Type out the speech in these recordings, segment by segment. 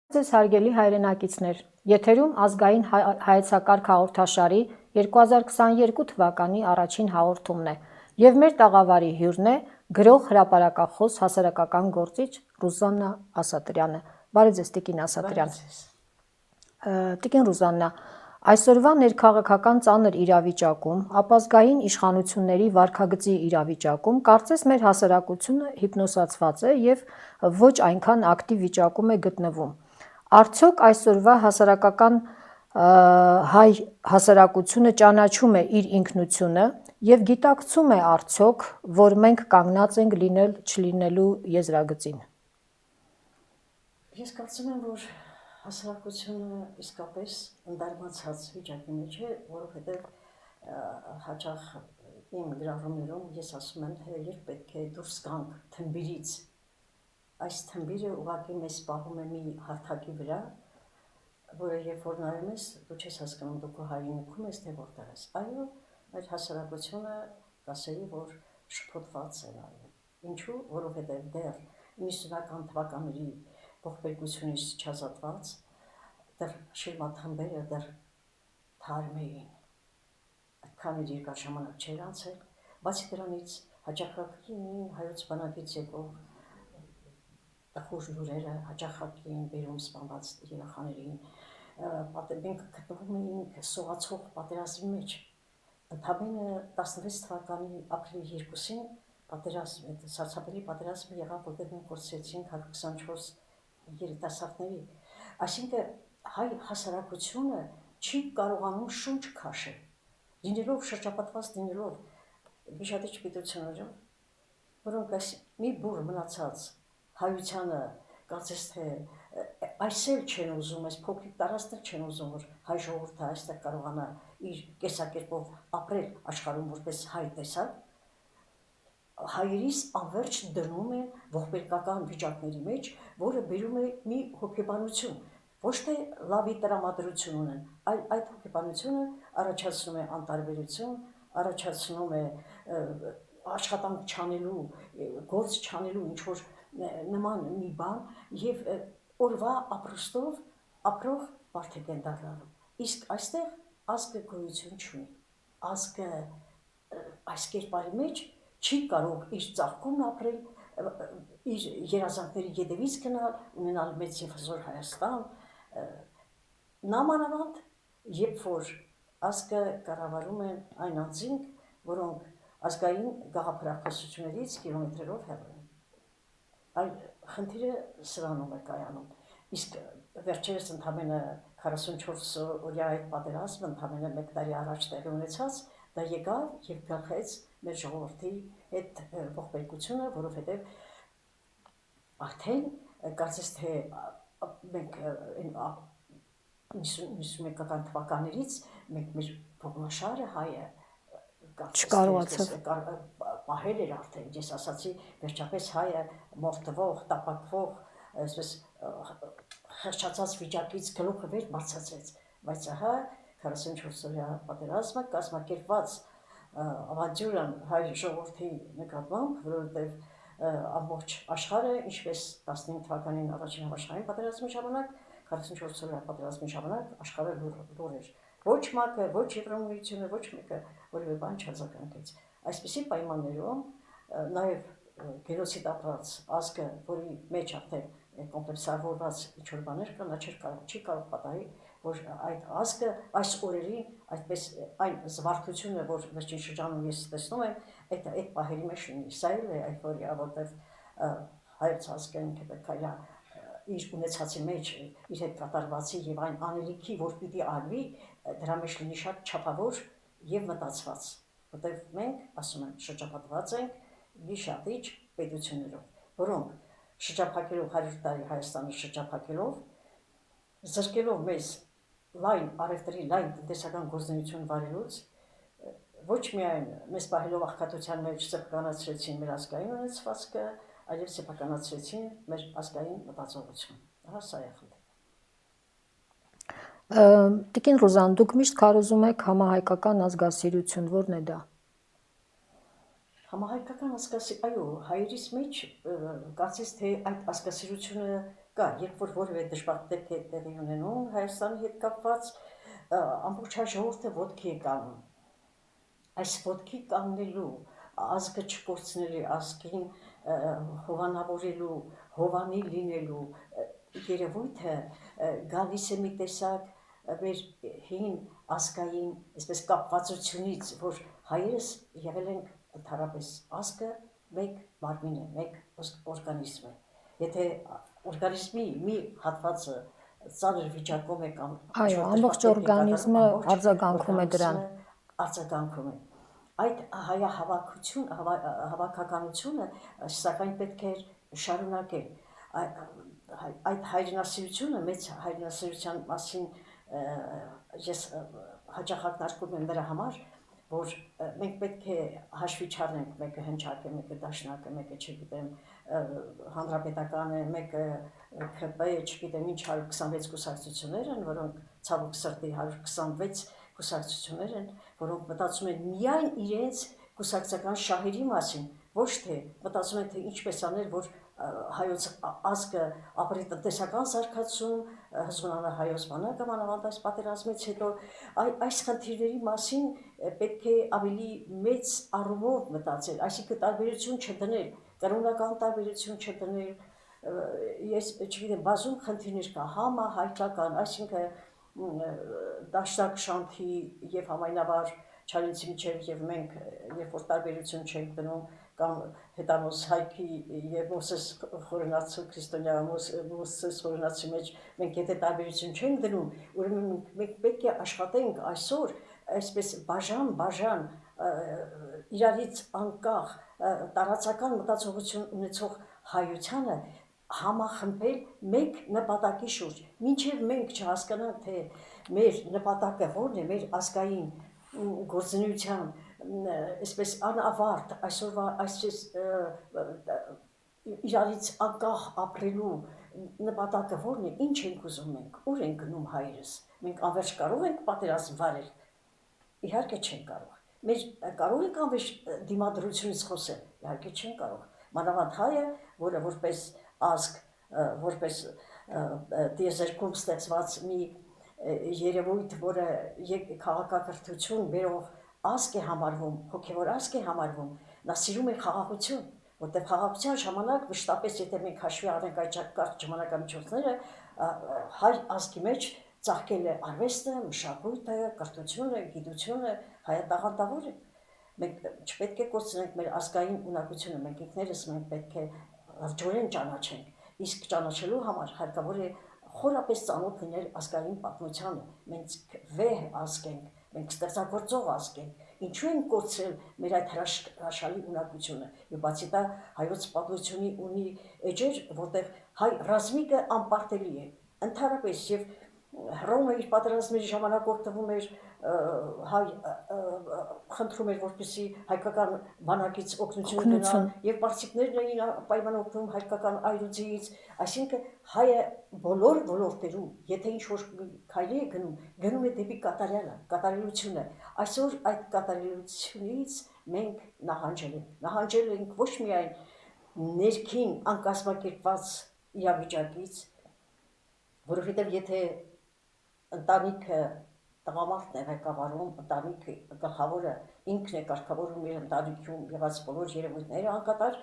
Ձեզ հարգելի հայրենակիցներ, եթերում ազգային հայեցակարգ հաղորդաշարի 2022 թվականի առաջին հաղորդումն է և մեր տաղավարի հյուրն է գրող հրապարակախոս հասարակական գործիչ Ռուզաննա Ասատրյանը։ Բարև ձեզ տիկին Ասատրյան։ Տիկին Ռուզաննա, այսօրվա ներքաղաքական ծանր իրավիճակում, ապազգային իշխանությունների վարքագծի իրավիճակում կարծես մեր հասարակությունը հիպնոսացված է և ոչ այնքան ակտիվ վիճակում է գտնվում։ Արդյոք այսօրվա հայ հասարակությունը ճանաչում է իր ինքնությունը և գիտակցում է արդյոք, որ մենք կանգնած ենք լինել-չլինելու եզրագծին։ Ես կարծում եմ, որ հասարակությունը իսկապես ընդարմացած վիճակի մեջ է, որովհետև հաճախ իմ գրառումներում ես ասում եմ, թե երբ պետք է դուրս գանք թմբիրից, այս թմբիրը ուղղակի մեզ պահում է մի հարթակի վրա, որը երբ որ նայում ես, դու չես հասկանում դու քո հայրենիքում ես, թե որտեղ ես։ Այո, մեր հասարակությունը կասեի, որ շփոթված է նայում։ Ինչու՞, որովհետև դեռ 90-ական թվականների ողբերգությունից չազատված, դեռ շիրմաթմբերը դեռ թարմ էին, այդքան էլ երկար ժամանակ չէր անցել, բացի դրանից հաճախակի էին հայոց բանակից եկող տխուր լուրերը, հաճախակի էին բերում սպանված երեխաներին, մենք գտնվում էինք սողացող պատերազմի մեջ։ Ընդամենը 16 թվականի ապրիլի 2-ին սարսափելի պատերազմը եղավ, որտեղ մենք կորցրեցինք 124 երիտասարդների։ Այսինքն հայ հասարակությունը չի կարողանում շունչ քաշել, լինելով շրջապատված գիշատիչ պետություններով, որոնք այս մի բուռ մնացած հայությանը կարծես թե այս էլ չեն ուզում, այս փոքրիկ տարածքներ չեն ուզում, որ հայ ժողովուրդը այստեղ կարողանա իր կեսակերպով ապրել աշխարհում որպես հայ տեսակ, հայերիս անverջ դնում են ողբերգական վիճակների մեջ, որը բերում է մի հոգեբանություն, ոչ թե լավի տրամադրություն ունեն, այլ այդ հոգեբանությունը առաջացնում է անտարբերություն, առաջացնում է աշխատանք չանելու, գործ չանելու ինչ-որ նման մի բան և օրվա ապրուստով ապրող մարդիկ են դառնալու։ Իսկ այստեղ ազգը գոյություն չունի։ Ազգը այս կերպարի մեջ չի կարող իր ծաղկումն ապրել, իր երազանքների ետևից գնալ, ունենալ մեծ և հզոր Հայաստան, նամանավանդ, երբ որ ազգը կառավարում են այն անձինք, որոնք ազգային գաղափարախոսություններից կիլոմետրերով հեռու են։ Այլ խնդիրը սրանում է կայանում։ Իսկ վերջերս ընդամենը 44 օրյա այդ պատերազմը ընդամենը 1 տարի առաջ տեղի ունեցած, դա եկավ և գլխեց մեր ժողովրդի հետ ողբերգությունը, որովհետև արդեն կարծես թե մենք 91-ական թվականներից մենք մեր ողնաշարը հայը չկարողացավ պահել էր արդեն, ես ասացի, վերջապես հայը մորթվող, տապակվող, այսպես խեղճացած վիճակից գլուխը վեր բարձրացրեց, բայց ահա 44 օրյա պատերազմը կազմակերպված ավանտյուրան հայ ժողովրդի նկատմամբ, որովհետև ամբողջ աշխարհը, ինչպես 15 թվականին առաջին համաշխարհային պատերազմի ժամանակ, 44 օրյա պատերազմի ժամանակ աշխարհը լուր էր։ Ոչ ՄԱԿ-ը, ոչ Եվրամիությունը, ոչ մեկը որևէ բան չարձագանքեց։ Այսպիսի պայմաններում նաև գենոցիդ ապրած ազգը, որի մեջ արդեն կոմպլեքսավորված ինչ-որ բաներ կան, նա չի կարող պատահի, որ այդ ազգը այս օրերին այդպես այն զվարթությունը, որ վերջին շրջանում ես տեսնում եմ, այդ պահերի մեջ լինի։ Սա էլ է այֆորիա, որտեղ հայոց ազգը ինքը պետք է իր ունեցածի մեջ իր հետ կատարվածի եւ այն անելիքի, որ պիտի արվի, դրա մեջ լինի շատ չափավոր եւ մտածված, որտեղ մենք, ասում եմ, շրջապատված ենք գիշատիչ պետություններով, որոնք շրջափակելով 100 տարի Հայաստանը շրջափակելով, զրկելով մեզ լայն առևտրի, լայն տնտեսական գործունեություն վարելուց, ոչ միայն մեզ պահելով աղքատության մեջ սեփականացրեցին մեր ազգային ունեցվածքը, այլև սեփականացրեցին մեր ազգային մտածողությունը։ Ահա սա է խնդիրը։ Տիկին Ռուզան, դուք միշտ քարոզում եք համահայկական ազգասիրություն, ո՞րն է դա։ Համահայկական ազգասիրություն, այո, հայերիս մեջ կարծես թե այդ ազգասիրությունը կա, երբ որ որևէ դժվար դեպք է տեղի ունենում Հայաստանի հետ կապված, ամբողջ հայ ժողովուրդը ոտքի է կանգնում։ Այս ոտքի կանգնելու, ազգը չկորցնելու, ազգին հովանավորելու, հովանի լինելու երևույթը գալիս է մի տեսակ մեր հին ազգային, այսպես կապվածությունից, որ հայերս եղել ենք ընդհանրապես ազգը մեկ մարմին է, մեկ օրգանիզմ է։ Եթե օրգանիզմի մի հատվածը ծանր վիճակում է կամ Այո, ամբողջ օրգանիզմը արձագանքում է դրան։ Արձագանքում է։ Այդ հավաքականությունը սակայն պետք է շարունակել։ Այդ հայրենասիրությունը, մեծ հայրենասիրության մասին ես հաճախ ակնարկում եմ նրա համար, որ մենք պետք է հաշվի չառնենք, մեկը հնչակ է, մեկը դաշնակ է, մեկը չգիտեմ հանրապետական է, մեկը ՔՊ, չգիտեմ ինչ 126 կուսակցություններ են, որոնք ցավոք սրտի 126 կուսակցություններ են, որոնք մտածում են միայն իրենց կուսակցական շահերի մասին, ոչ թե մտածում են թե ինչպես անել, որ հայոց ազգը ապրի տնտեսական զարգացում, հզորանա հայոց բանակը, մանավանդ այս պատերազմից հետո այս խնդիրների մասին պետք է ավելի մեծ առումով մտածել, այսինքն տարբերություն չդնել, կրոնական տարբերություն չդնել, ես չգիտեմ, բազում խնդիրներ կա, համահայկական, այսինքն դաշնակ շանթի եւ համայնավար Չարենցի միջև եւ մենք երբ որ տարբերություն չենք դնում կամ հետանոց Հայքի եւ Մովսես Խորենացու քրիստոնյա Մովսես Խորենացի մեջ մենք եթե տարբերություն չենք դնում, ուրեմն մենք պետք է աշխատենք այսօր այսպես բաժան իրարից անկախ տարածական մտածողություն ունեցող հայությանը համախմբել մեկ նպատակի շուրջ, մինչև մենք չհասկանանք, թե մեր նպատակը որն է, մեր ազգային գործունեության, այսպես անավարտ, այսօրվա այսպես իրարից անկախ ապրելու նպատակը որն է, ինչ ենք ուզում մենք, ուր ենք գնում հայերս, մենք անվերջ կարող ենք պատերազմ վարել, իհարկե չենք կարող, մեր կարող ենք անվերջ դիմադրությունից խոսել, իհարկե չենք կարող, մանավանդ հայը, որը որպես ազգ, որպես տիեզերքում ստեղծված մի երևույթ, որը քաղաքակրթություն բերող ազգ է համարվում, հոգևոր ազգ է համարվում, նա սիրում է խաղաղություն, որտեղ խաղաղության ժամանակ մշտապես եթե մենք հաշվի առնենք այդ կարճ ժամանակամիջոցները, հայ ազգի մեջ ծաղկել է արվեստը, մշակույթը, կրթությունը, գիտությունը, հայատաղանդավոր է։ Մենք չպետք է կորցնենք մեր ազգային ունակությունը, մենք ինքներս մենք պետք է լրջորեն ճանաչենք, իսկ ճանաչելու համար հարկավոր է խորապես ծանոթ լինել ազգային պատմությանը, մենք վեհ ազգ ենք, մենք ստեղծագործող ազգ ենք, ինչու ենք կորցրել մեր այդ հրաշալի ունակությունը, եւ բացի դա հայոց պատմությունի ունի էջեր, որտեղ հայ ռազմիկը անպարտելի է, ընդհանրապես եւ Հռոմը իր պատերազմների ժամանակ օգտվում էր հայ խնդրում էր որպեսզի հայկական բանակից օգնություն գնա եւ պարսիկներն էին պայման օգտվում հայկական այրուձից, այսինքն հայը բոլոր ոլորտերում, եթե ինչ որ քայլի է գնում է դեպի կատարելությունը, այսօր այդ կատարելությունից մենք նահանջել ենք ոչ միայն ներքին անկազմակերպված իրավիճակից, որովհետեւ եթե ընտանիքը տղամարդն է ղեկավարում, ընտանիքը գլխավորը ինքն է կարգավորում իր ընտանիքում եղած բոլոր երևույթները անկատար,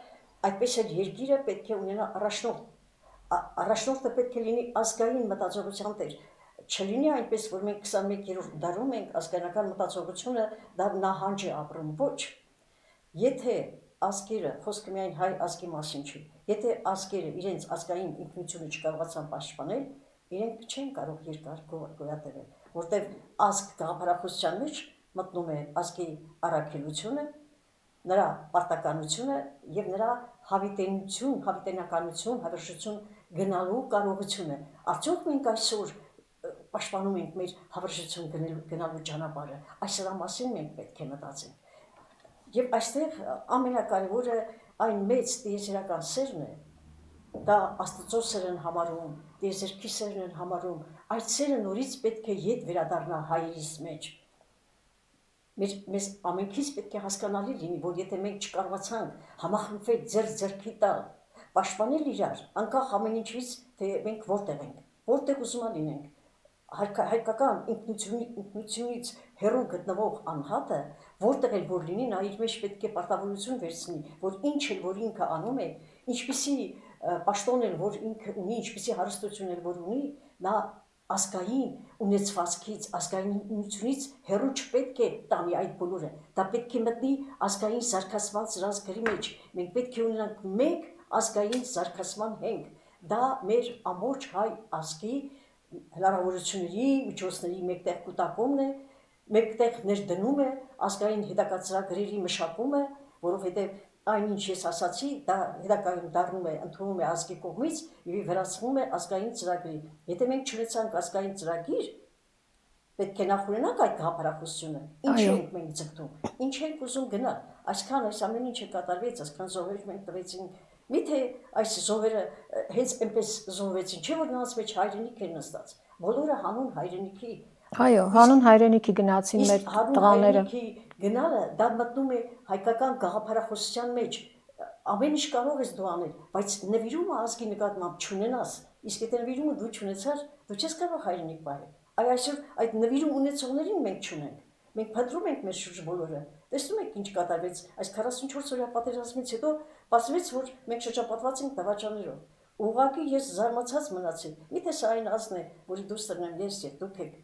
այդպես էլ երկիրը պետք է ունենա առաջնորդը պետք է լինի ազգային մտածողության տեր, չլինի այնպես, որ մենք 21-րդ դարում ենք ազգայնական մտածողությունը դա նահանջ է ապրում, ոչ, եթե ազգերը, խոսքը միայն հայ ազգի մասին չի, եթե ազգերը իրենց ազգային ինքնությունը չկարողացան պաշտպանել, իրենք չեն կարող երկար գոյատևել, որտեղ ազգ գաղափարախոսության մեջ մտնում է ազգի առաքելությունը, նրա պարտականությունը եւ նրա հավիտենականություն, հավերժություն գնալու կարողությունը։ Արդյոք մենք այսօր պաշտպանում ենք մեր հավերժություն գնալու ճանապարհը, այս դրա մասին մենք պետք է մտածենք։ Եվ այստեղ ամենակարևորը այն մեծ տիեզերական սերն է, դա Աստծո սերն համարում, տիեզերքի սերն են համարում, այդ սերը նորից պետք է ետ վերադառնա հայերիս մեջ։ Մեզ ամենքից պետք է հասկանալի լինի, որ եթե մենք չկարողացանք համախմբվել ձեռքի տալ պաշտպանել իրար, անկախ ամեն ինչից, թե մենք որտեղ ուզում լինենք, հայկական ինքնությունից հեռու գտնվող անհատը, որտեղ էլ որ լինի, նա իր մեջ պետք է պարտավորություն վերցնի, որ ինչ էլ որ ինքը անում է, ինչպիսի պաշտոն էլ որ ինքը ունի, ինչպիսի հարստություն էլ որ ունի, նա ազգային ունեցվածքից, ազգայնությունից հեռու չպետք է տանի այդ բոլորը, դա պետք է մտնի ազգային զարգացման ծրագրի մեջ, մենք պետք է ունենանք մեկ ազգային զարգացման հենք, դա մեր ամբողջ հայ ազգի հնարավորությունների, միջոցների մեկտեղ կուտակումն է, մեկտեղ ներդնում է ազգային հետագածրագրերի մշակումը, որովհետև այնինչ ես ասացի, դա հետագայում դառնում է, ընդունում է ազգի կողմից եւ վերածվում է ազգային ծրագրի։ Եթե մենք չունեցանք ազգային ծրագիր, պետք է նախ ունենանք այդ գաղափարախոսությունը։ Ինչ ենք մենք ձգտում, ինչ ենք ուզում գնալ։ Այսքան այս ամեն ինչը կատարվեց, այսքան զոհեր մենք տվեցինք։ Միթե այս զոհերը հենց այնպես զոհվեցին, չէ՞ որ նրանց մեջ հայրենիք էր նստած։ Բոլորը հանուն հայրենիքի։ Այո, հանուն հայրենիքի գնացին մեր տղաները։ Գնալը դա մտնում է հայկական գաղափարախոսության մեջ, ամեն ինչ կարող ես դու անել, բայց նվիրումը ազգի նկատմամբ չունենաս, իսկ եթե նվիրումը դու չունեցար, դու չես կարող հայրենիք պահել։ Այսօր այդ նվիրում ունեցողներին մենք չունենք, մենք փնտրում ենք մեր շուրջ բոլորը, տեսնում եք ինչ կատարվեց այս 44 օրյա պատերազմից հետո, պարզվեց, որ մենք շրջապատված ենք դավաճաններով, ուղղակի ես զարմացած մնացի, միթե սա այն ազգն է, որի դուրս տրնեմ ես եւ դուք եք,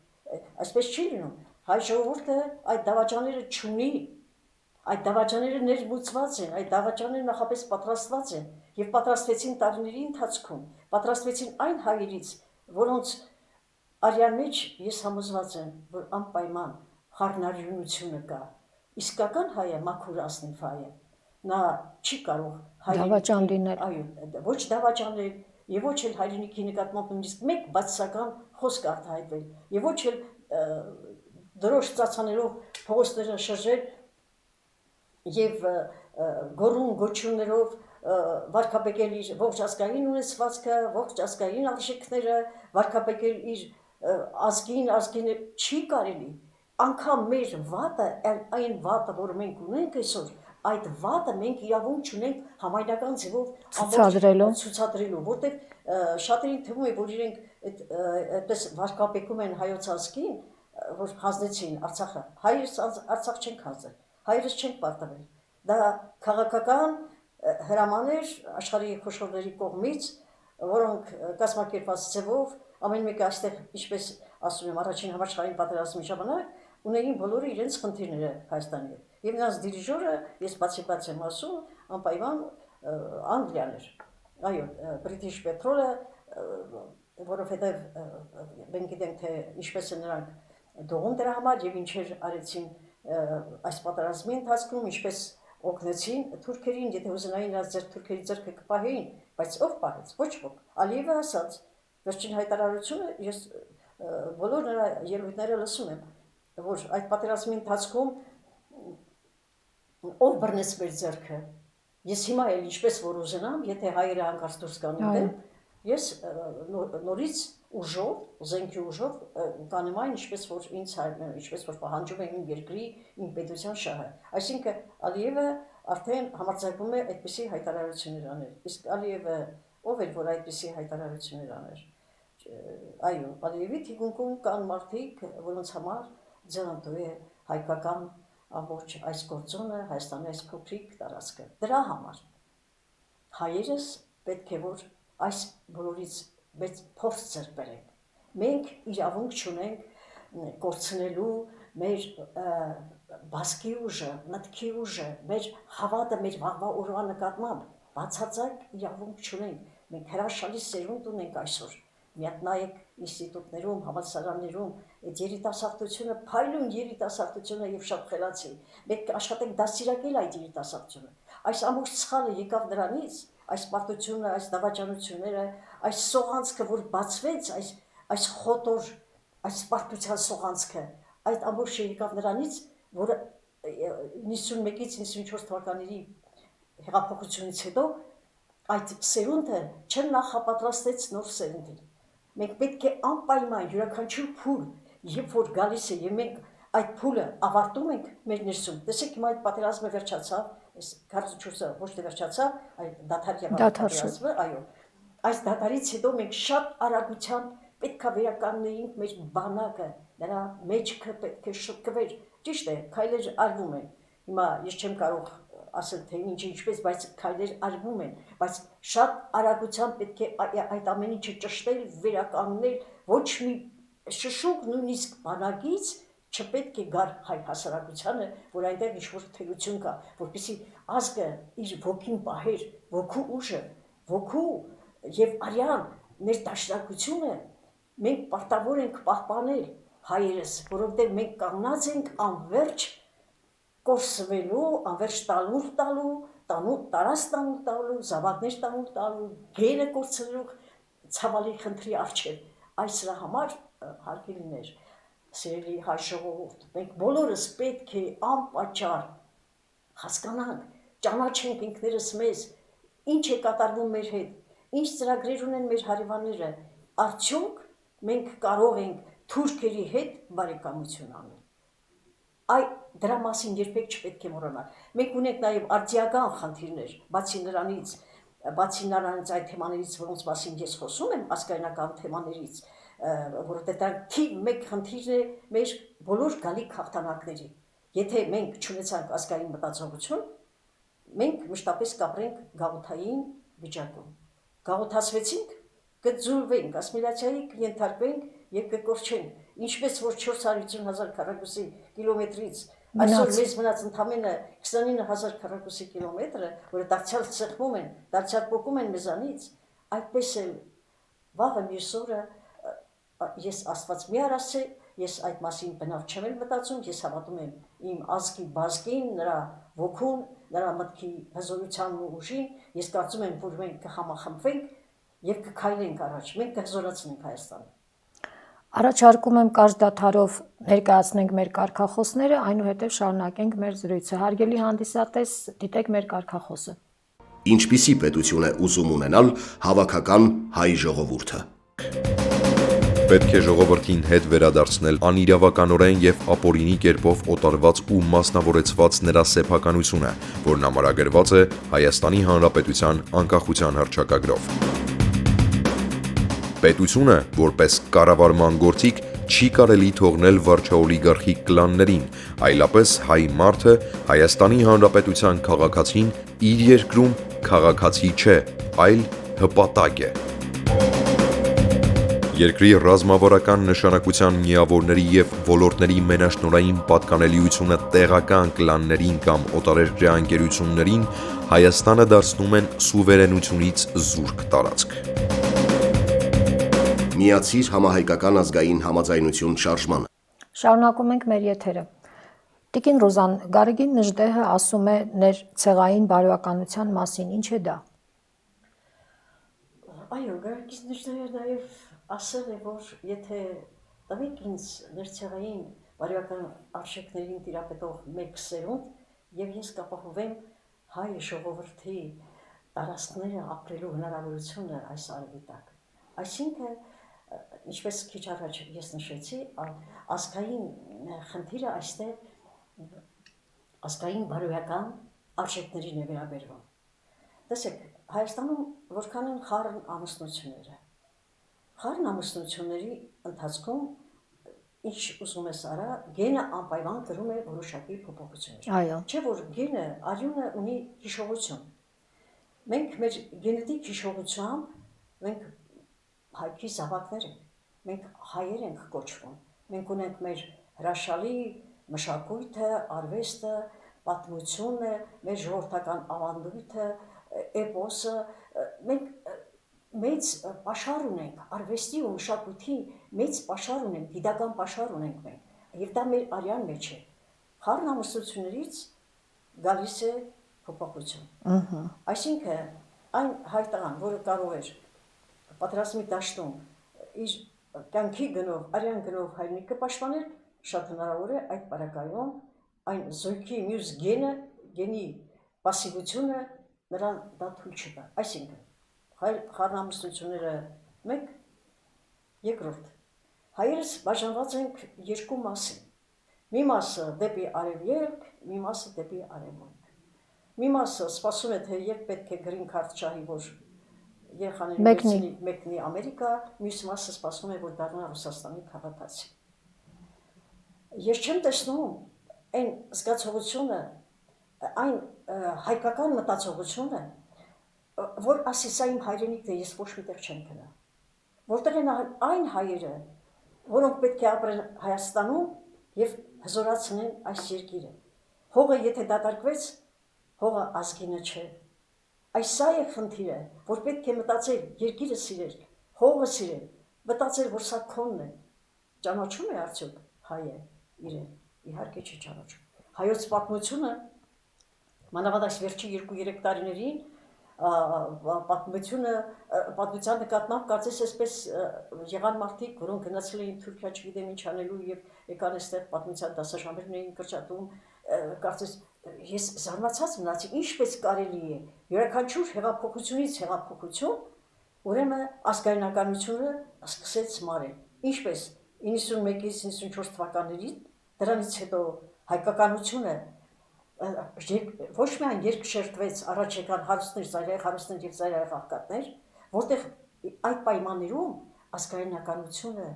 այսպես չի լինում, հայ ժողովուրդը այդ դավաճանները չունի, այդ դավաճանները ներմուծված են, այդ դավաճանները նախապես պատրաստված են եւ պատրաստվեցին տարիների ընթացքում, պատրաստվեցին այն հայերից, որոնց արյան մեջ ես համոզված եմ, որ անպայման խառնարյունությունը կա, իսկական հայը մաքուր ասնիվ հայը, նա չի կարող դավաճան լինել, այո, ոչ դավաճանել եւ ոչ էլ հայրենիքի նկատմամբ նույնիսկ մեկ բացասական խոսք արտահայտվել եւ ոչ էլ դրոշ ծածանելով փողոցները շրջել եւ գոռում գոչյուններով վարկաբեկել իր ողջ ազգային ունեցվածքը, ողջ ազգային արժեքները, վարկաբեկել իր ազգին չի կարելի, անգամ մեր վատը, այն վատը, որ մենք ունենք այսօր, այդ վատը մենք իրավունք չունենք համայնական ձևով ցուցադրելու, որտեղ շատերին թվում է, որ իրենք այդպես վարկաբեկում են հայոց ազգին, որ հանձնեցին Արցախը, հայերս Արցախ չենք հանձնել, հայերս չենք պարտվել, դա քաղաքական հրամաներ աշխարհի խոշորների կողմից, որոնք կազմակերպված ձևով ամեն մեկը այստեղ, ինչպես ասում եմ, առաջին համաշխարհային պատերազմի ժամանակ ունեին բոլորը իրենց խնդիրները Հայաստանի հետ։ Եվ նրանց դիրիժորը, ես բացի եմ ասում, անպայման Անգլիան էր։ Այո, British Petrol-ը, որովհետև մենք գիտենք, թե ինչպես են նրանք դողում դրա համար եւ ինչեր արեցին այս պատերազմի ընթացքում, ինչպես օգնեցին թուրքերին, եթե ուզենային նրանց թուրքերի ձեռքը կպահեին, բայց ով պահեց, ոչ ոք։ Ալիևը ասաց, վերջին հայտարարությունը ես բոլոր նրա ելույթները լսում եմ, որ այդ պատերազմի ընթացքում ով բռնեց մեր ձեռքը, ես հիմա էլ ինչպես որ ուզենամ, եթե հայերը հանկարծ դուրս գան ինձ, ես նորից ուժով, զենքի ուժով կանեմ այն, ինչպես որ պահանջում է իմ երկրի, իմ պետության շահը։ Այսինքն Ալիևը արդեն համարձակվում է այդպիսի հայտարարություններ անել։ Իսկ Ալիևը ով էր, որ այդպիսի հայտարարություններ աներ։ Այո, Ալիևի թիկունքում կան մարդիկ, որոնց համար ձեռնտու է հայկական ամբողջ այս գործոնը, Հայաստանի այս փոքրիկ տարածքը։ Դրա համար հայերս պետք է որ այս բոլորից մեծ փորձ ձեռք բերենք։ Մենք իրավունք չունենք կորցնելու մեր բասկի ուժը, մտքի ուժը, մեր հավատը մեր վաղվա օրվա նկատմամբ բացարձակ իրավունք չունենք։ Մենք հրաշալի սերունդ ունենք այսօր։ Միատնայեք ինստիտուտներում, համալսարաններում այդ երիտասարդությունը, փայլուն երիտասարդությունը եւ շատ խելացի։ Մենք աշխատենք դաստիարակել այդ երիտասարդությունը։ Այս ամբողջ սխալը եկավ նրանից, այս պարտությունը, այս դավաճանությունները, այս սողանցքը, որ բացվեց, այս խոտոր, այս պարտության սողանցքը, այդ ամբողջը եկավ նրանից, որ 91-ից 94 թվականների հեղափոխությունից հետո այդ սերունդը չնախապատրաստեց նոր սերունդին։ Մենք պետք է անպայման յուրաքանչյուր փուլ, երբ որ գալիս է եւ մենք այդ փուլը ավարտում ենք մեր ներսում։ Տեսեք հիմա այդ պատերազմը վերջացավ, այս 44-ը ոչ թե վերջացավ, այլ դադար եղավ Դադար շուտ։ պատերազմը, այո։ Այս դադարից հետո մենք շատ արագությամբ պետք է վերականգնեինք մեր բանակը, նրա մեջքը պետք է շտկվեր։ Ճիշտ է, քայլեր արվում են։ Հիմա ես չեմ կարող ասել թե ինչպես, բայց քայլեր արվում են, բայց շատ արագությամբ պետք է այդ ամեն ինչը ճշտել, վերականգնել, ոչ մի շշուկ նույնիսկ բանակից չպետք է գար հայ հասարակությանը, որ այնտեղ ինչ-որ թերություն կա, որպեսզի ազգը իր ոգին պահեր, ոգու ուժը, ոգու եւ արյան ներդաշնակությունը մենք պարտավոր ենք պահպանել հայերս, որովհետեւ մենք կանգնած ենք անverջ կորսվելու, անverջ տարած տալու, զավակներ տալու, գերը կորցնելու ցավալի խնդրի առջև։ Այս դրա համար հարգելիներ, սիրելի հայ ժողովուրդ, մենք բոլորս պետք է անպատճառ հասկանանք, ճանաչենք ինքներս մեզ, ինչ է կատարվում մեր հետ, ինչ ծրագրեր ունեն մեր հարևանները, արդյոք մենք կարող ենք թուրքերի հետ բարեկամություն անել։ Այ դրա մասին երբեք չպետք է մոռանալ։ Մենք ունենք նաև արտիական խնդիրներ, բացի նրանից այդ թեմաներից, որոնց մասին ես խոսում եմ, ազգայնական թեմաներից, որովհետև դա թիվ 1 խնդիրն է մեր բոլոր գալիք հաղթանակների։ Եթե մենք չունեցանք ազգային մտածողություն, մենք մշտապես կապրենք գաղութային վիճակում։ Գաղութացվեցինք, կձուլվենք, ասիմիլյացիայի կենթարկվենք եւ կկորչենք։ Ինչպես որ 450,000 քառակուսի կիլոմետրից այսօր մեզ մնաց ընդամենը 29,000 քառակուսի կիլոմետրը, որը դարձյալ սեղմում են, դարձյալ փոկում են մեզանից, այդպես էլ վաղը մյուս օրը ես Աստված մի արասե, ես այդ մասին բնավ չեմ էլ մտածում, ես հավատում եմ իմ ազգի բազգին, նրա ոգուն, նրա մտքի հզորությանն ու ուժին, ես կարծում եմ, որ մենք կհամախմբվենք եւ կքայլենք առաջ, մենք կհզորացնենք Հայաստանը։ Առաջարկում եմ կարճ դադարով ներկայացնենք մեր կարգախոսները, այնուհետև շարունակենք մեր զրույցը։ Հարգելի հանդիսատես, դիտեք մեր կարգախոսը։ Ինչպիսի պետություն է ուզում ունենալ հավաքական հայ ժողովուրդը։ Պետք է ժողովրդին հետ վերադարձնել անիրավականորեն եւ ապօրինի կերպով օտարված ու մասնավորեցված նրա սեփականությունը, որն ամրագրված է Հայաստանի Հանրապետության անկախության հռչակագրով։ Պետությունը, որպես կառավարման գործիք, չի կարելի թողնել վարչաօլիգարխիկ կլաններին, այլապես հայ մարդը Հայաստանի Հանրապետության քաղաքացին իր երկրում քաղաքացի չէ, այլ հպատակ է։ Երկրի ռազմավարական նշանակության միավորների եւ ոլորտների մենաշնորհային պատկանելիությունը տեղական կլաններին կամ օտարերկրյա ընկերություններին Հայաստանը դարձնում են սուվերենությունից զուրկ տարածք։ Միացիր համահայկական ազգային համաձայնություն շարժմանը։ Շարունակում ենք մեր եթերը։ Տիկին Ռուզան, Գարեգին Նժդեհը ասում է ներցեղային բարոյականության մասին, ինչ է դա։ Այո, Գարեգին Նժդեհը նաև ասել է, որ եթե տվեք ինձ ներցեղային բարոյական արժեքներին տիրապետող մեկ սերունդ, եւ ես կապահովեմ հայ ժողովրդի տարածքները ապրելու հնարավորությունը այս արևի տակ։ Այսինքն, ինչպես քիչ առաջ ես նշեցի, ազգային խնդիրը այստեղ ազգային բարոյական արժեքներին է վերաբերվում։ Տեսեք, Հայաստանում որքան են խառն ամուսնությունները։ Խառն ամուսնությունների ընթացքում ինչ ուզում ես արա, գենը անպայման կրում է որոշակի փոփոխություններ։ Այո։ Չէ՞ որ գենը, արյունը ունի հիշողություն։ Մենք մեր գենետիկ հիշողությամբ մենք հայքի զավակներ ենք, մենք հայեր ենք կոչվում, մենք ունենք մեր հրաշալի մշակույթը, արվեստը, պատմությունը, մեր ժողովրդական ավանդույթը, էպոսը, մենք մեծ պաշար ունենք, արվեստի ու մշակույթի մեծ պաշար ունենք, գիտական պաշար ունենք մենք, եւ դա մեր արյան մեջ է։ Խառն ամուսնություններից գալիս է փոփոխություն։ Այսինքն այն հայտարարան, որը կարող էր պատրաստի դաշտում իր կյանքի գնով, արյան գնով հայրենիքը պաշտպանել, շատ հնարավոր է այդ բարակայում այն զույգի մյուս գենի պասիվությունը նրան դա թույլ չտա։ Այսինքն խառնամուսնությունները մեկ, երկրորդ, հայերս բաժանված ենք երկու մասի, մի մասը դեպի արևելք, մի մասը դեպի արևմուտք։ մի մասը սպասում է, թե երբ պետք է green card շահի, որ երեխաների Մեկնի։ մեկնի Ամերիկա, մյուս մասը սպասում է, որ դառնա Ռուսաստանի քաղաքացի։ Ես չեմ տեսնում այն զգացողությունը, այն հայկական մտածողությունը, որ ասի սա իմ հայրենիքն է, ես ոչ միտեղ չեմ գնա։ Որտեղ են այն հայերը, որոնք պետք է ապրեն Հայաստանում եւ հզորացնեն այս երկիրը։ Հողը եթե դատարկվեց, հողը ազգինը չէ։ Այս սա է խնդիրը, որ պետք է մտածել երկիրը սիրել, հողը սիրել, մտածել, որ սա քոնն է։ Ճանաչում է արդյոք հայը իրեն։ Իհարկե չի ճանաչում։ Հայոց պատմությունը մանավանդ այս վերջի 2-3 տարիներին պատմության նկատմամբ կարծես այսպես եղան մարդիկ, որոնք գնացել էին Թուրքիա, չգիտեմ ինչ անելու եւ եկան այստեղ պատմության դասաժամերն էին կրճատում, կարծես ես զարմացած մնացի, ինչպես կարելի է յուրաքանչյուր հեղափոխությունից հեղափոխություն, ուրեմն ազգայնականությունը սկսեց մարել։ Ինչպես 91-ից 94 թվականներին, դրանից հետո հայկականությունը ոչ միայն երկշերտվեց, առաջ եկան հարուստներ, հարուստներ եւ ծայրահեղ աղքատներ, որտեղ այդ պայմաններում ազգայնականությունը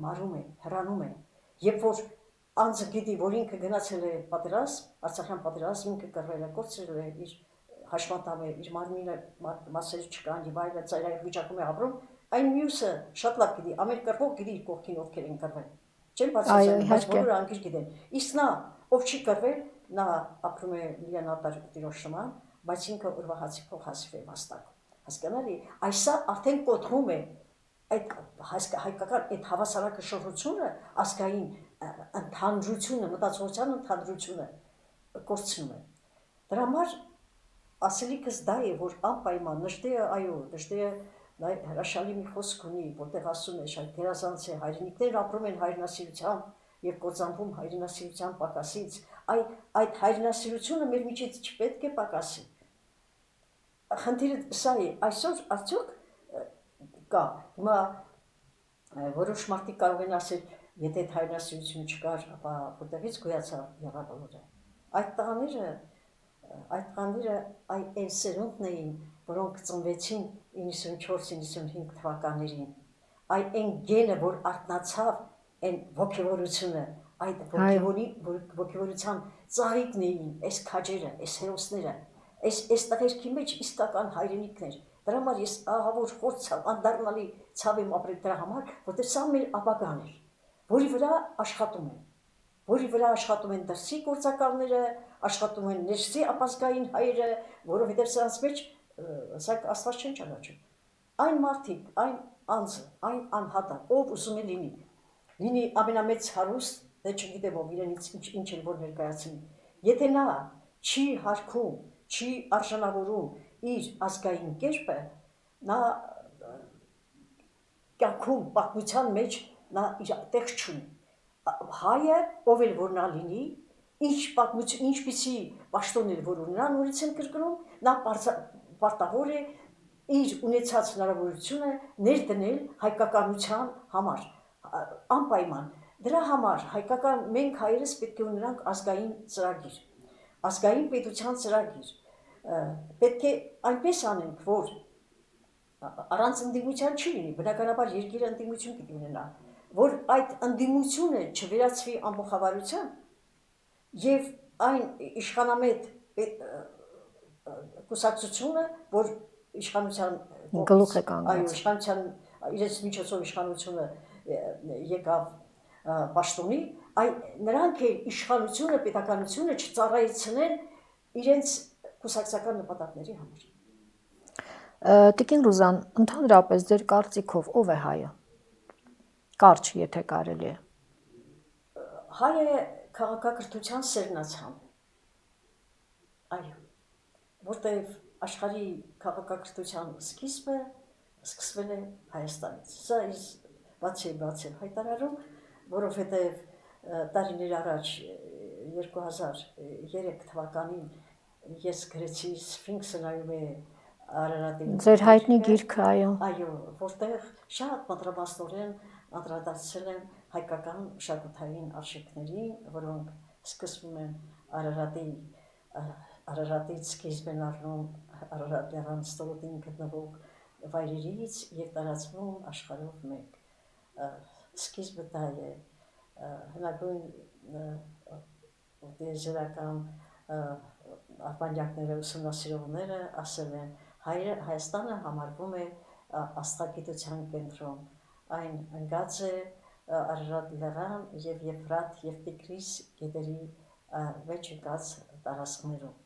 մարում է, հեռանում է, երբ որ անձը գիտի, որ ինքը գնացել է պատերազմ, Արցախյան պատերազմ, ինքը կռվել է, կորցրել է իր հաշմանդամը, իր մարմինը մասեր չկան եւ այլն, ծայրահեղ վիճակում է ապրում, այն մյուսը շատ լավ գիտի, ամեն կռվող գիտի իր կողքին ովքեր են կռվել։ Չեն բացասական, բայց բոլորը անգիր գիտեն։ Իսկ նա, ով չի կռվել, նա ապրում է լիանատար տիրոջ նման, բայց ինքը ուրվահացի փոխհասիվ է վաստակում։ Հասկանալի, այսա արդեն կոտրում է այդ հայկական այդ հավասարակշռությունը, ազգային ընդհանրությունը, մտածողության ընդհանրությունը կորցնում է։ Դրա համար ասելիքս դա է, որ անպայման Նժդեը, այո, Նժդեը հրաշալի մի խոսք ունի, որտեղ ասում է, շատ գերազանց է, հայրենիքներն ապրում են հայրենասիրությամբ եւ կործանվում հայրենասիրության պակասից, այդ հայրենասիրությունը մեր միջից չպետք է պակասի։ Խնդիրը սա է, այսօր արդյոք կա, հիմա որոշ մարդիկ կարող են ասել, եթե այդ հայրենասիրություն չկար, ապա որտեղից գոյացավ եղավորը։ Այդ տղաները այն սերունդն էին, որոնք ծնվեցին 94-95 թվականներին, այն գենը, որ արտնացավ այն ոգևորությունը, այդ ոգևորության ծաղիկն էին, այս քաջերը, այս հերոսները, այս տղերքի մեջ իսկական հայրենիքներ։ Դրա համար ես ահավոր խորտ ցավ, անդառնալի ցավ եմ ապրել դրա համար, որտեղ սա մեր ապագան էր, որի վրա աշխատում են դրսի գործակալները, աշխատում են ներսի ապազգային հայերը, որովհետև սրանց մեջ Աստված չեն ճանաչում։ Այն մարդիկ, այն անձը, այն անհատը, ով ուզում է լինի ամենամեծ հարուստ, դե չգիտեմ ով իրենից ինչ էլ որ ներկայացնի, եթե նա չի հարգում, չի արժանավորում իր ազգային կերպը, նա կյանքում պատմության մեջ նա իր տեղ չունի։ Հայը, ով էլ որ նա լինի, ինչպիսի պաշտոն էլ որ ունենա, նորից եմ կրկնում, նա պարտավոր է իր ունեցած հնարավորությունը ներդնել հայկականության համար, անպայման։ Դրա համար հայկական մենք հայերս պետք է ունենանք ազգային ծրագիր, ազգային պետության ծրագիր, պետք է այնպես անենք, որ առանց ընդդիմության չի լինի, բնականաբար երկիրը ընդդիմություն պիտի ունենա, որ այդ ընդդիմությունը չվերածվի ամբողջավարության եւ այն իշխանամետ կուսակցությունը, որ իշխանության գլուխ է կանգնած, այո, իշխանության իրենց միջոցով իշխանությունը եկավ պաշտոնի, նրանք էլ իշխանությունը, պետականությունը չծառայեցնեն իրենց կուսակցական նպատակների համար։ Տիկին Ռուզան, ընդհանրապես ձեր կարծիքով ով է հայը։ Կարճ, եթե կարելի է։ Հայը քաղաքակրթության սերնացան։ Այո, որտեղ աշխարհի քաղաքակրթության սկիզբը սկսվել է Հայաստանից։ Սա ես բաց հայտարարում, որովհետև տարիներ առաջ 2003 թվականին ես գրեցի Սֆինքսը նայում է Արարատի։ Ձեր հայտնի գիրքը, այո։ Այո, որտեղ շատ մանրամասնորեն անդրադարձել եմ հայկական մշակութային արժեքներին, որոնք սկսվում են Արարատի Արարատից սկիզբ են առնում Արարատ լեռան ստորոտին գտնվող վայրերից եւ տարածվում աշխարհով մեկ։ Սկիզբը դա է հնագույն դիեզերական արբանյակները ուսումնասիրողները ասել են Հայաստանը համարվում է աստղագիտության կենտրոն, այն ընկած է Արարատ լեռան եւ Եփրատ եւ Տիգրիս գետերի մեջ ընկած տարածքներում։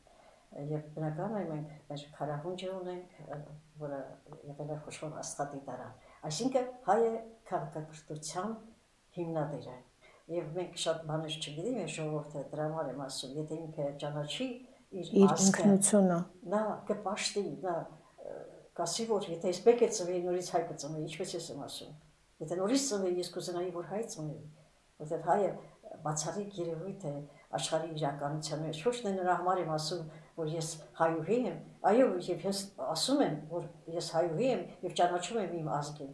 Եվ բնական է մենք մեր քարահունջը ունենք, որը եղել է խոշոր աստղադիտարան։ Այսինքն հայը քաղաքակրթության հիմնադիրը։ Եվ մենք շատ բաներ չգիտենք, մեր ժողովուրդը դրա համար եմ ասում, եթե ինքը ճանաչի իր ինքնությունը, նա կպաշտի, նա կասի, որ եթե ես մեկ է ծնվի, նորից հայ կծնվի, ինչպես ես եմ ասում։ Եթե նորից ծնվի, ես կուզենայի, որ հայ ծնվի, որովհետև հայը բացառիկ երևույթ է աշխարհի իրականության մեջ։ Ոչ թե նրա համար եմ ասում, որ ես հայուհի եմ, այո, եւ ես ասում եմ, որ ես հայուհի եմ եւ ճանաչում եմ իմ ազգին։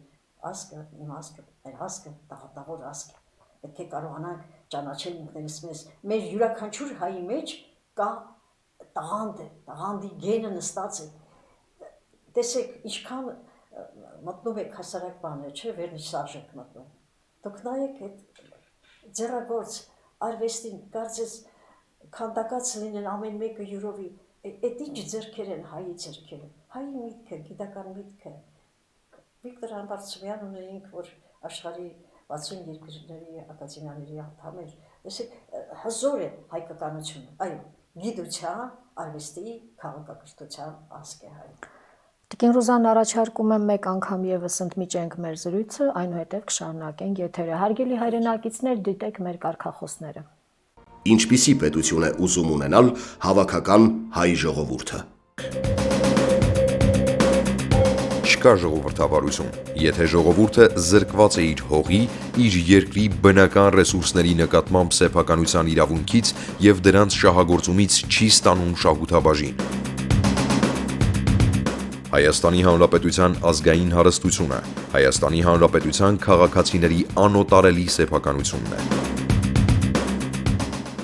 Ազգը, իմ ազգը, մեր ազգը տաղանդավոր ազգ է։ Պետք է կարողանանք ճանաչել ինքներս մեզ։ Մեր յուրաքանչյուր հայի մեջ կա տաղանդ է, տաղանդի գենը նստած է։ Տեսեք, ինչքան մտնում եք հասարակ բաներ, չէ՞, վերնիսաժ եք մտնում։ Դուք նայեք այդ ձեռագործ արվեստին, կարծես քանդակած լինեն ամեն մեկը յուրովի, այդ ինչ ձեռքեր են հայի ձեռքերը, հայի միտքը, գիտական միտքը։ Վիկտոր Համբարձումյան ունեինք, որ աշխարհի 60 երկրների ակադեմիաների անդամ էր։ Տեսեք, հզոր է հայկականությունը, այո, գիտության, արվեստի, քաղաքակրթության ազգ է հայը։ Տիկին Ռուզան, առաջարկում եմ մեկ անգամ եւս ընդմիջենք մեր զրույցը, այնուհետև կշարունակենք եթերը։ Հարգելի հայրենակիցներ, դիտեք մեր կարգախոսները։ Ինչպիսի պետություն է ուզում ունենալ հավաքական հայ ժողովուրդը։ Չկա ժողովրդավարություն, եթե ժողովուրդը զրկված է իր հողի, իր երկրի բնական ռեսուրսների նկատմամբ սեփականության իրավունքից եւ դրանց շահագործումից չի ստանում շահութաբաժին։ Հայաստանի Հանրապետության ազգային հարստությունը, Հայաստանի Հանրապետության քաղաքացիների անօտարելի սեփականությունն է։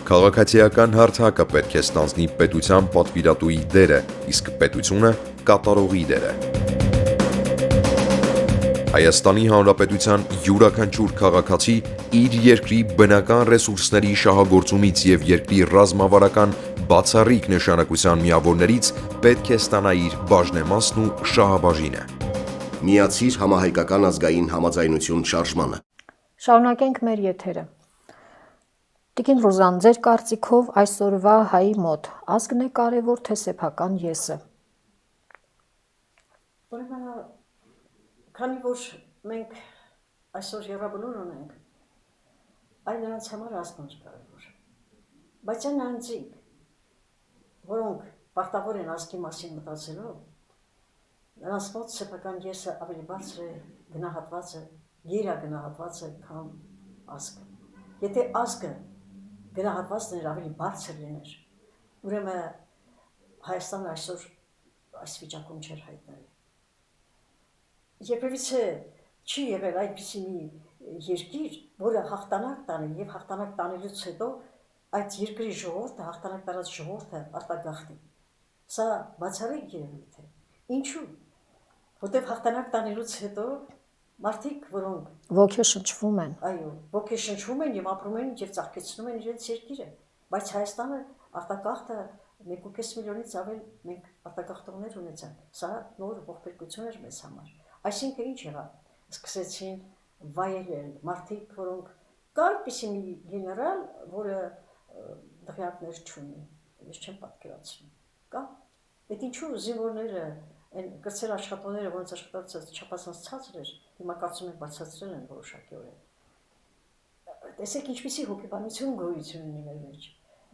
Քաղաքացիական հարթակը պետք է ստանձնի պետության պատվիրատուի դերը, իսկ պետությունը կատարողի դերը։ Հայաստանի Հանրապետության յուրաքանչյուր քաղաքացի իր երկրի բնական ռեսուրսների շահագործումից եւ երկրի ռազմավարական բացառիկ նշանակության միավորներից պետք է ստանա իր բաժնեմասն ու շահաբաժինը։ Միացիր համահայկական ազգային համաձայնություն շարժմանը։ Շարունակենք մեր եթերը։ Տիկին Ռուզան, ձեր կարծիքով այսօրվա հայի մոտ ազգն է կարևոր թե սեփական եսը։ Ուրեմն, քանի որ մենք այսօր երաբնուն ունենք, այն նրանց համար ազգն է կարևոր։ Բայց այն անձիկ, որոնք պարտավոր են ազգի մասին մտածելով, նրանց մոտ սեփական եսը ավելի բարձր է, գնահատված է, գերագնահատված է, քան ազգը։ Եթե ազգը գնահատվածն էր ավելի բարձր լիներ, ուրեմն Հայաստանը այսօր այս վիճակում չէր հայտնվել։ Երբևիցե չի եղել այդպիսի մի երկիր, որը հաղթանակ տանի եւ հաղթանակ տանելուց հետո այդ երկրի ժողովուրդը, հաղթանակ տարած ժողովուրդը արտագաղթի։ Սա բացառիկ երևույթ է։ Ինչու՞։ Որտեւ հաղթանակ տանելուց հետո մարդիկ, որոնք Ոգեշնչվում են։ այո, ոգեշնչվում են եւ ապրում են եւ ծաղկեցնում են իրենց երկիրը, բայց Հայաստանը արտագաղթը 1.5 միլիոնից ավել մենք արտագաղթողներ ունեցանք։ Սա նոր ողբերգություն էր մեզ համար։ Այսինքն ինչ եղավ։ Սկսեցին վայելել մարդիկ, որոնք կա այդպիսի մի գեներալ, որը դղյակներ չունի, ես չեմ պատկերացնում։ Կա։ Այդ ինչու զինվորները այն կրծեր աշխատողները, որոնց աշխատանքը չափազանց ցածր էր, հիմա կարծում եմ բացատրել են որոշակիորեն։ Տեսեք ինչպիսի հոգեբանություն գոյություն ունի մեր մեջ։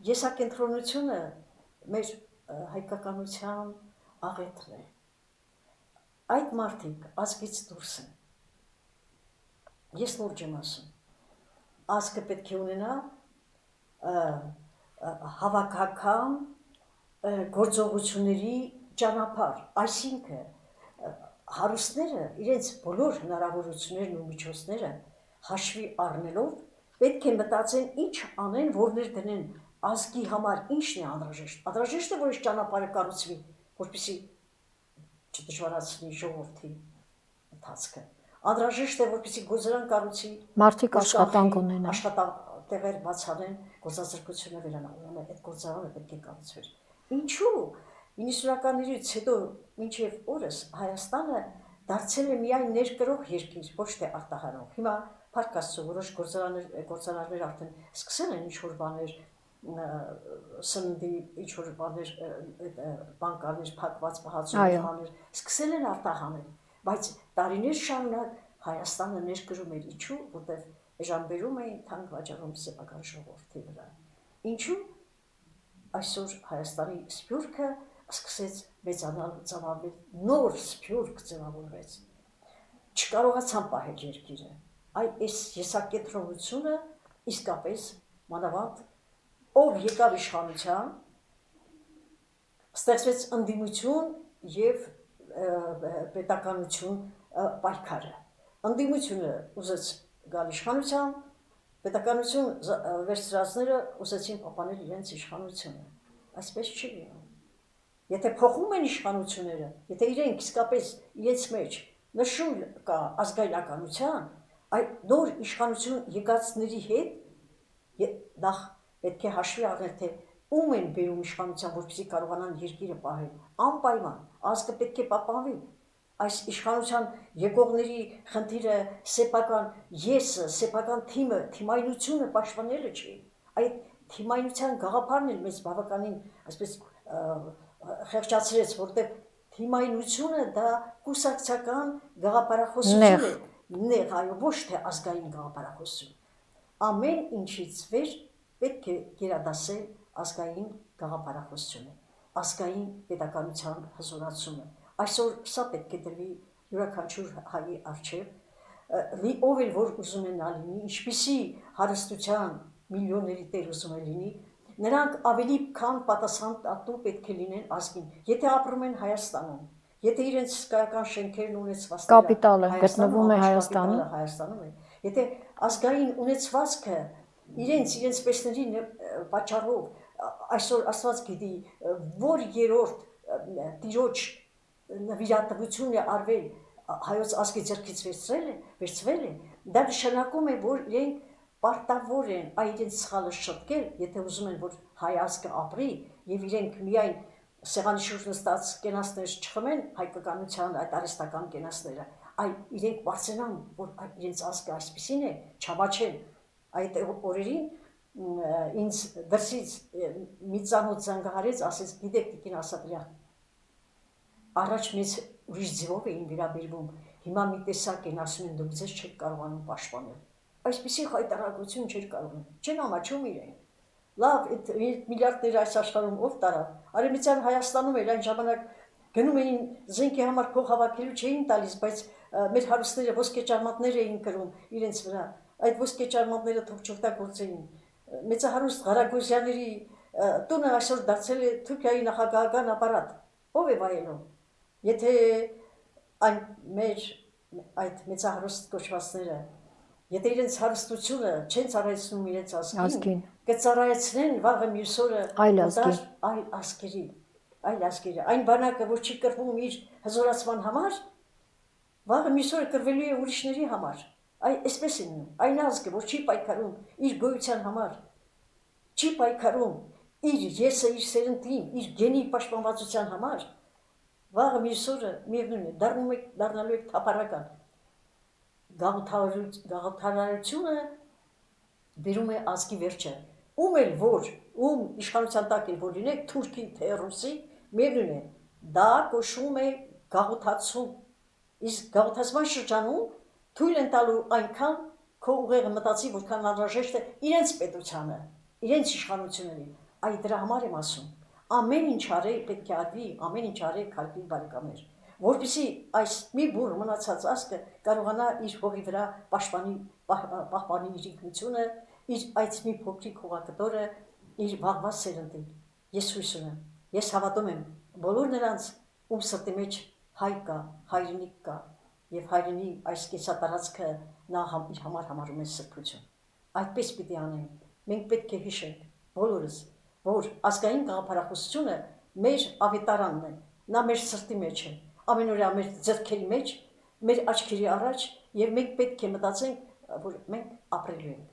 Եսակենտրոնությունը մեր հայկականության աղեթն է։ Այդ մարդիկ ազգից դուրս են։ Ես լուրջ եմ ասում։ Ազգը պետք է ունենա հավաքական գործողությունների ճանապարհ, այսինքն հարուստները իրենց բոլոր հնարավորություններն ու միջոցները հաշվի առնելով պետք է մտածեն ինչ անեն, որներ դնեն ազգի համար ի՞նչն է անհրաժեշտ։ Անհրաժեշտ է, որ այս ճանապարհը կառուցվի, որպեսզի չդժվարացնի ժողովրդի ընթացքը։ Անհրաժեշտ է, որպեսզի գոզարան կառուցի, Մարդիկ աշխատանք ունենան։ աշխատատեղեր բացառեն, գործազրկությունը վերանա, ուրեմն այդ գործարանը պետք է կառուցվեր։ Ինչու 90-ականներից հետո մինչև օրս Հայաստանը դարձել է միայն ներկրող երկիր, ոչ թե արտահանող։ Հիմա փառք Աստծո, որոշ գործարաններ արդեն սկսել են ինչ-որ բաներ, սննդի ինչ-որ բաներ, բանկարներ փակված բաններ, սկսել են արտահանել, բայց տարիներ շարունակ Հայաստանը ներկրում էր, ինչու, որտեղ ժամբերում էին, թանկ վաճառում սեփական ժողովրդի վրա։ Ինչու այսօր Հայաստանի սփյուռքը սկսեց մեծանալ, ծավալվել, նոր սփյուռք ձևավորվեց։ Չկարողացան պահել երկիրը։ Այս եսակետրոնությունը իսկապես մանավանդ ով եկավ իշխանության, ստեղծվեց ընդդիմություն եւ պետականություն պայքարը։ Ընդդիմությունը ուզեց գալ իշխանության, պետականություն վերցրածները ուզեցին պահպանել իրենց իշխանությունը։ Այսպես չի լինում։ Եթե փոխում են իշխանությունները, եթե իրենք իսկապես իրենց մեջ նշում կա ազգայնականության, այդ նոր իշխանություն եկածների հետ նախ պետք է հաշվի առնել, թե ում են բերում իշխանության, որպեսզի կարողանան երկիրը պահել, անպայման, ազգը պետք է պահպանվի։ Այս իշխանության եկողների խնդիրը սեփական եսը, սեփական թիմը, թիմայնությունը պաշտպանելը չի։ Այդ թիմայնության գաղափարն էլ մեզ բավականին այսպես խեղճացրեց, որտեղ թիմայնությունը դա կուսակցական գաղափարախոսություն է, նեղ, այո, ոչ թե ազգային գաղափարախոսություն։ Ամեն ինչից վեր պետք է գերադասել ազգային գաղափարախոսությունը, ազգային պետականության հզորացումը։ Այսօր սա պետք է դրվի յուրաքանչյուր հայի առջև, ով էլ որ ուզում է նա լինի, ինչպիսի հարստության միլիոնների տեր ուզում է լինի, նրանք ավելի քան պատասխանատու պետք է լինեն ազգին։ Եթե ապրում են Հայաստանում, եթե իրենց հսկայական շենքերն ունեցվածքները կապիտալը գտնվում է Հայաստանում է, եթե ազգային ունեցվածքը իրենց պեսների պատճառով այսօր Աստված գիտի, որ երրորդ տիրոջ նվիրատվություն է արվել հայոց ազգի ձեռքից վերցվել է, դա նշանակում է, որ իրենք պարտավոր են իրենց սխալը շտկել, եթե ուզում են, որ հայ ազգը ապրի, եւ իրենք միայն սեղանի շուրջ նստած կենացներ չխմեն հայկականության այդ արհեստական կենացները, այլ իրենք բարձրանան, որ իրենց ազգը այսպեսին է, չավաչեն։ Այդ օրերին ինձ դրսից մի ծանոթ զանգահարեց, ասեց, գիտեք Տիկին Ասատրյան, առաջ մեզ ուրիշ ձևով էին վերաբերվում, հիմա մի տեսակ են ասում են, դուք ձեզ չեք կարողանում պաշտպանել։ Այսպիսի խայտարակություն չէր կարողանում, չեն ամաչում իրեն։ Լավ, այդ միլիարդները այս աշխարհում ով տարավ։ Արևմտյան Հայաստանում էր այն ժամանակ գնում էին զենքի համար փող հավաքելու չէին տալիս, բայց մեր հարուստները ոսկեճարմատներ էին կրում իրենց վրա։ Այդ ոսկեճարմատները թողջօգտագործեին։ Մեծահարուստ Ղարագոզյանների տունը այսօր դարձել է Թուրքիայի նախագահական ապարատ։ Ով է վայելում։ Եթե այն մեր այդ մեծահարուստ կոչվածները, եթե իրենց հարստությունը չեն ծառայեցնում իրենց ազգին, կծառայեցնեն վաղը մյուս օրը այլ ազգերի, այն բանակը, որ չի կռվում իր հզորացման համար, վաղը մյուս օրը կռվելու է ուրիշների համար։ Այսպես է լինում, այն ազգը, որ չի պայքարում իր գոյության համար, չի պայքարում իր եսը, իր սերնդին, իր գենի պաշտպանվածության համար, վաղը մյուս օրը միևնույն է, դառնալու եք թափառական։ Գաղութարարությունը բերում է ազգի վերջը։ Ում իշխանության տակ էլ որ լինեք, թուրքի թե ռուսի, միևնույն է, դա կոչվում է գաղութացում։ Իսկ գաղութացման շրջանում թույլ են տալու այնքան քո ուղեղը մտածի, որքան անհրաժեշտ է իրենց պետությանը, իրենց իշխանություններին։ Այդ դրա համար եմ ասում։ Ամեն ինչ արեք պետք է արվի, ամեն ինչ արեք հարգելի բարեկամներ, որպեսզի այս մի բուռ մնացած ազգը կարողանա իր հողի վրա պահպանի իր ինքնությունը, իր այդ մի փոքրիկ հողակտորը, իր վաղվա սերնդին։ Ես հույս ունեմ, ես հավատում եմ բոլոր նրանց, ում սրտի մեջ հայ կա, հայրենիք կա, եւ հայրենի այս կեսատարածքը նա իր համար համարում է սրբություն։ Այդպես պիտի անենք։ Մենք պետք է հիշենք բոլորս, որ ազգային գաղափարախոսությունը մեր ավետարանն է, նա մեր սրտի մեջ է, ամենօրյա մեր ձեռքերի մեջ, մեր աչքերի առաջ, եւ մենք պետք է մտածենք, որ մենք ապրելու ենք,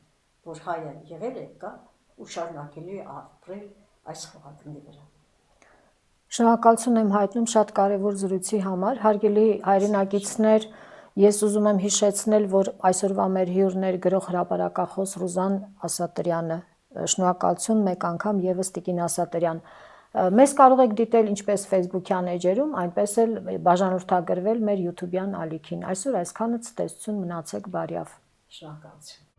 որ հայը եղել է կա ու շարունակելու է ապրել այս խաղաղների վրա։ Շնորհակալություն եմ հայտնում շատ կարևոր զրույցի համար։ Հարգելի հայրենակիցներ, ես ուզում եմ հիշեցնել, որ այսօրվա մեր հյուրն էր գրող հրապարակախոս Ռուզան Ասատրյանը։ Շնորհակալություն մեկ անգամ եւս Տիկին Ասատրյան։ Մեզ կարող եք դիտել ինչպես Facebook-յան էջերում, այնպես էլ բաժանորդագրվել մեր YouTube-յան ալիքին։ Այսօր այսքանը, ցտեսություն, մնացեք բարյավ։ Շնորհակալություն։